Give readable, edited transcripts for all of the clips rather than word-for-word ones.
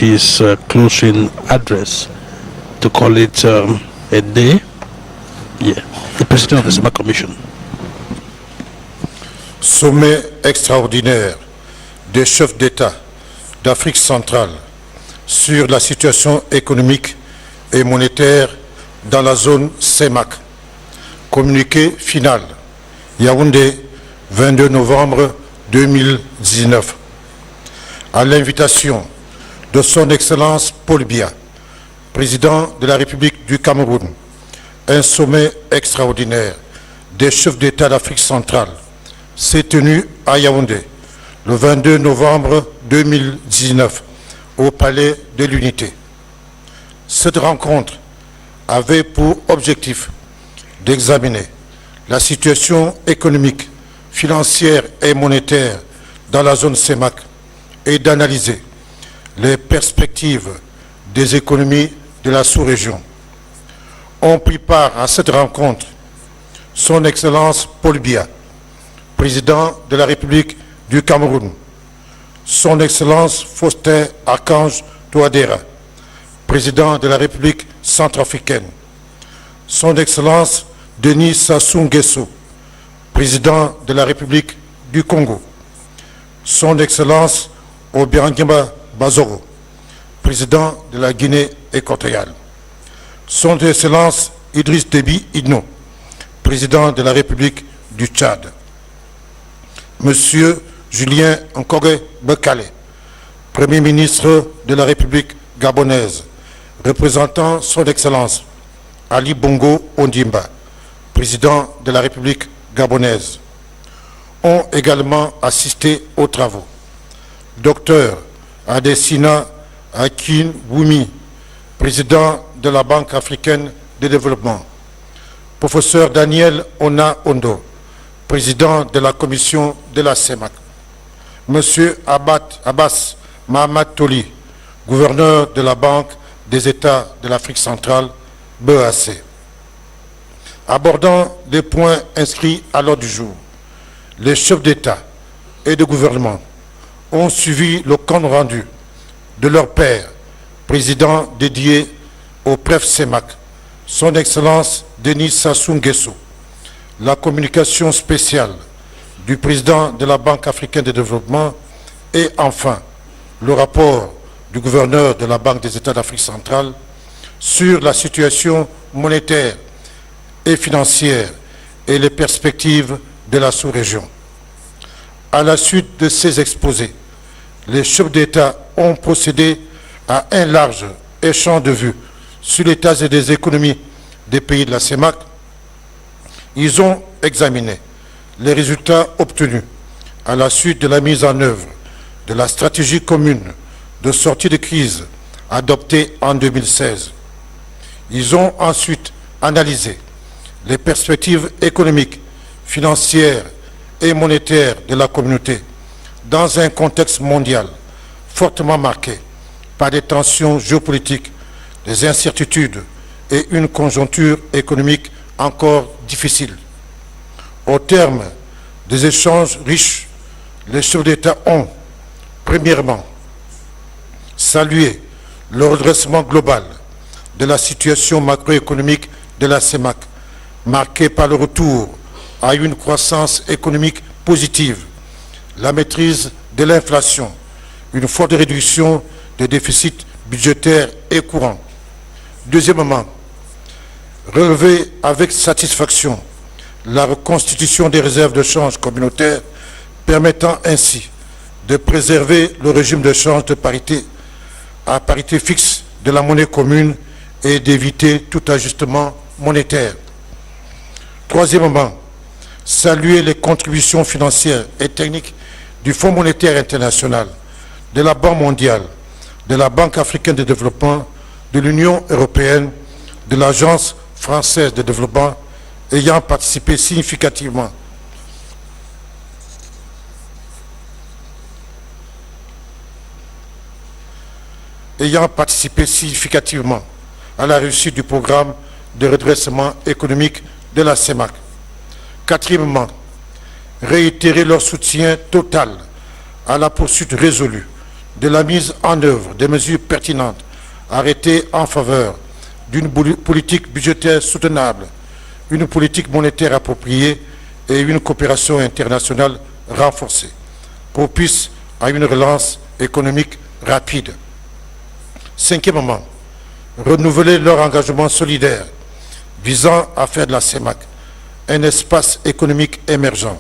his closing address to call it a day. Yeah, the President of the CEMAC Commission. Sommet extraordinaire des chefs d'État d'Afrique centrale sur la situation économique et monétaire dans la zone CEMAC. Communiqué final. Yaoundé, 22 novembre 2019. À l'invitation de son Excellence Paul Biya, président de la République du Cameroun, un sommet extraordinaire des chefs d'État d'Afrique centrale s'est tenu à Yaoundé le 22 novembre 2019 au Palais de l'Unité. Cette rencontre avait pour objectif d'examiner la situation économique, financière et monétaire dans la zone CEMAC et d'analyser les perspectives des économies de la sous-région. Ont pris part à cette rencontre Son Excellence Paul Biya, président de la République du Cameroun, Son Excellence Faustin Archange Touadéra, président de la République centrafricaine, Son Excellence Denis Sassou Nguesso, président de la République du Congo, Son Excellence Obiangema Bazoro, président de la Guinée équatoriale, Son Excellence Idriss Déby Itno, président de la République du Tchad, Monsieur Julien Nkogé Bekale, Premier ministre de la République gabonaise, représentant Son Excellence Ali Bongo Ondimba, président de la République gabonaise, ont également assisté aux travaux. Docteur Adesina Akin Woumi, président de la Banque africaine de développement, Professeur Daniel Ona Ondo, président de la commission de la CEMAC, Monsieur Abbas Mahamad Toli, gouverneur de la Banque des États de l'Afrique centrale, BEAC. Abordant les points inscrits à l'ordre du jour, les chefs d'État et de gouvernement ont suivi le compte rendu de leur père, président dédié au PREF CEMAC, Son Excellence Denis Sassou Nguesso, la communication spéciale du président de la Banque africaine de développement et enfin le rapport du gouverneur de la Banque des États d'Afrique centrale sur la situation monétaire et financière et les perspectives de la sous-région. À la suite de ces exposés, les chefs d'État ont procédé à un large échange de vues sur l'état des économies des pays de la CEMAC. Ils ont examiné les résultats obtenus à la suite de la mise en œuvre de la stratégie commune de sortie de crise adoptée en 2016. Ils ont ensuite analysé les perspectives économiques, financières et monétaires de la communauté dans un contexte mondial fortement marqué par des tensions géopolitiques, des incertitudes et une conjoncture économique encore difficile. Au terme des échanges riches, les chefs d'État ont, premièrement, salué le redressement global de la situation macroéconomique de la CEMAC, marquée par le retour à une croissance économique positive, la maîtrise de l'inflation, une forte réduction des déficits budgétaires et courants. Deuxièmement, relever avec satisfaction la reconstitution des réserves de change communautaires permettant ainsi de préserver le régime de change de parité à parité fixe de la monnaie commune et d'éviter tout ajustement monétaire. Troisièmement, saluer les contributions financières et techniques du Fonds monétaire international, de la Banque mondiale, de la Banque africaine de développement, de l'Union européenne, de l'Agence française de développement ayant participé significativement à la réussite du programme de redressement économique de la CEMAC. Quatrièmement, réitérer leur soutien total à la poursuite résolue de la mise en œuvre des mesures pertinentes arrêtées en faveur d'une politique budgétaire soutenable, une politique monétaire appropriée et une coopération internationale renforcée, propice à une relance économique rapide. Cinquièmement, renouveler leur engagement solidaire visant à faire de la CEMAC un espace économique émergent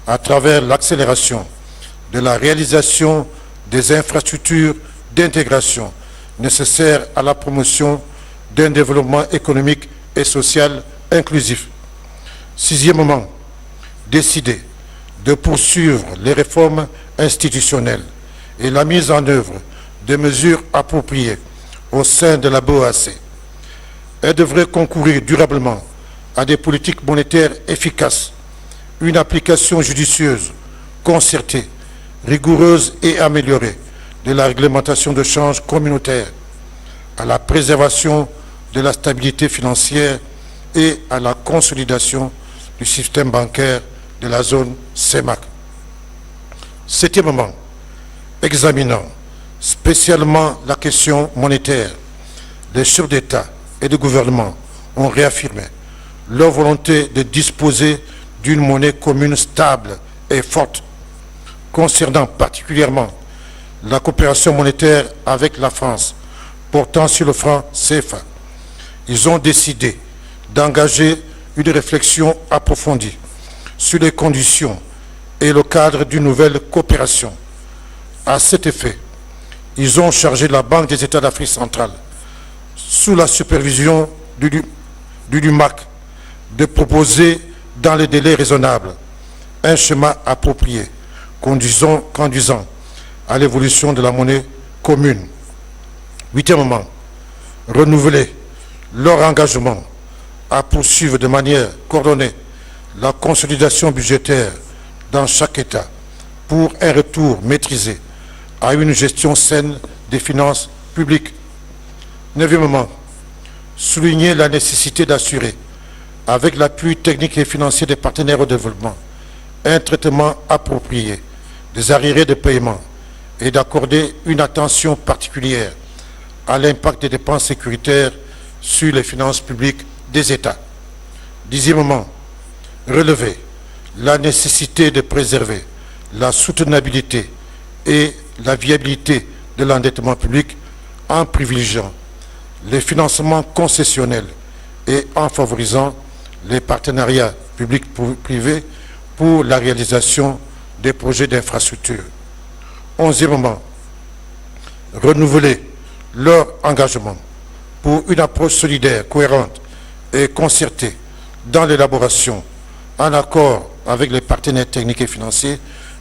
à travers l'accélération de la réalisation des infrastructures d'intégration nécessaires à la promotion d'un développement économique et social inclusif. Sixièmement, décider de poursuivre les réformes institutionnelles et la mise en œuvre de mesures appropriées au sein de la BOAC. Elle devrait concourir durablement à des politiques monétaires efficaces, une application judicieuse, concertée, rigoureuse et améliorée de la réglementation de change communautaire, à la préservation de la stabilité financière et à la consolidation du système bancaire de la zone CEMAC. Septièmement, examinant spécialement la question monétaire, les chefs d'État et de gouvernement ont réaffirmé leur volonté de disposer d'une monnaie commune stable et forte. Concernant particulièrement la coopération monétaire avec la France, portant sur le franc CFA, ils ont décidé d'engager une réflexion approfondie sur les conditions et le cadre d'une nouvelle coopération. À cet effet, ils ont chargé la Banque des États d'Afrique centrale, sous la supervision du LUMAC, de proposer dans les délais raisonnables un schéma approprié conduisant à l'évolution de la monnaie commune. Huitièmement, renouveler leur engagement à poursuivre de manière coordonnée la consolidation budgétaire dans chaque État pour un retour maîtrisé à une gestion saine des finances publiques. Neuvièmement, souligner la nécessité d'assurer, avec l'appui technique et financier des partenaires au développement, un traitement approprié des arriérés de paiement et d'accorder une attention particulière à l'impact des dépenses sécuritaires sur les finances publiques des États. Dixièmement, relever la nécessité de préserver la soutenabilité et la viabilité de l'endettement public en privilégiant les financements concessionnels et en favorisant les partenariats publics-privés pour la réalisation des projets d'infrastructure. Onzièmement, renouveler leur engagement pour une approche solidaire, cohérente et concertée dans l'élaboration, en accord avec les partenaires techniques et financiers,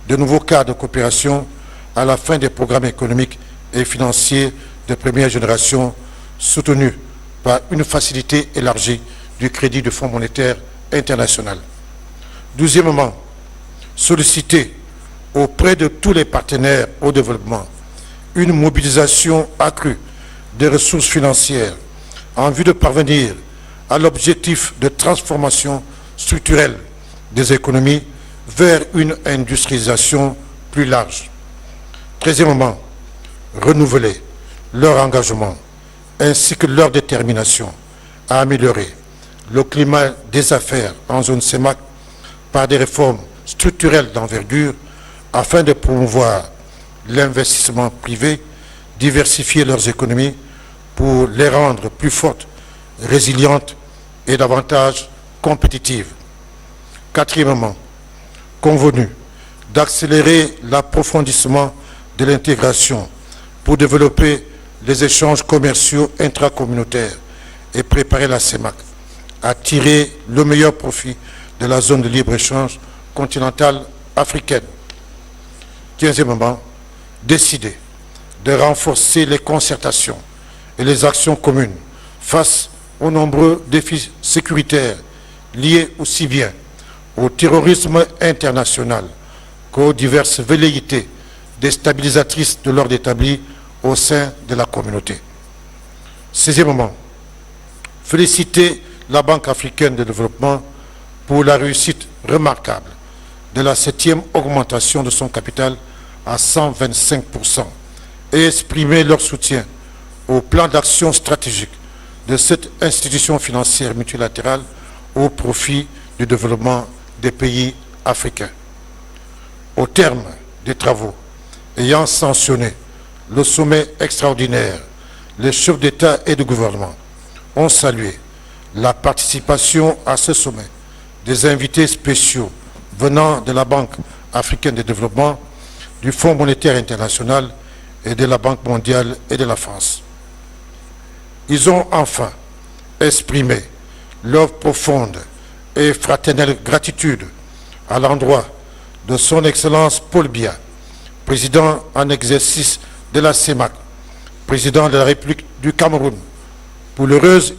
de nouveaux cadres de coopération à la fin des programmes économiques et financiers de première génération soutenus par une facilité élargie du crédit du Fonds monétaire international. Douzièmement, solliciter auprès de tous les partenaires au développement une mobilisation accrue des ressources financières en vue de parvenir à l'objectif de transformation structurelle des économies vers une industrialisation plus large. Treizièmement, renouveler leur engagement ainsi que leur détermination à améliorer le climat des affaires en zone CEMAC par des réformes structurelles d'envergure afin de promouvoir l'investissement privé, diversifier leurs économies pour les rendre plus fortes, résilientes et davantage compétitives. Quatrièmement, convenu d'accélérer l'approfondissement de l'intégration pour développer les échanges commerciaux intracommunautaires et préparer la CEMAC à tirer le meilleur profit de la zone de libre-échange continentale africaine. Quinzièmement, décider de renforcer les concertations et les actions communes face aux nombreux défis sécuritaires liés aussi bien au terrorisme international qu'aux diverses velléités déstabilisatrices de l'ordre établi au sein de la communauté. Sixièmement, féliciter la Banque africaine de développement pour la réussite remarquable de la 7e augmentation de son capital à 125% et exprimer leur soutien au plan d'action stratégique de cette institution financière multilatérale au profit du développement des pays africains. Au terme des travaux ayant sanctionné le sommet extraordinaire, les chefs d'État et de gouvernement ont salué la participation à ce sommet des invités spéciaux venant de la Banque africaine de développement, du Fonds monétaire international et de la Banque mondiale et de la France. Ils ont enfin exprimé leur profonde et fraternelle gratitude à l'endroit de son Excellence Paul Biya, président en exercice de la CEMAC, président de la République du Cameroun, pour l'heureuse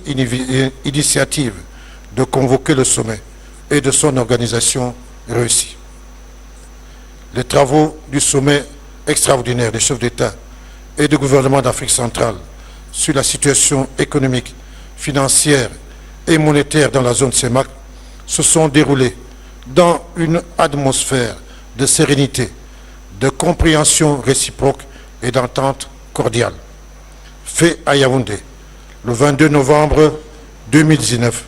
initiative de convoquer le sommet et de son organisation réussie. Les travaux du sommet extraordinaire des chefs d'État et de gouvernement d'Afrique centrale sur la situation économique, financière et monétaire dans la zone CEMAC se sont déroulés dans une atmosphère de sérénité, de compréhension réciproque et d'entente cordiale. Fait à Yaoundé, le 22 novembre 2019,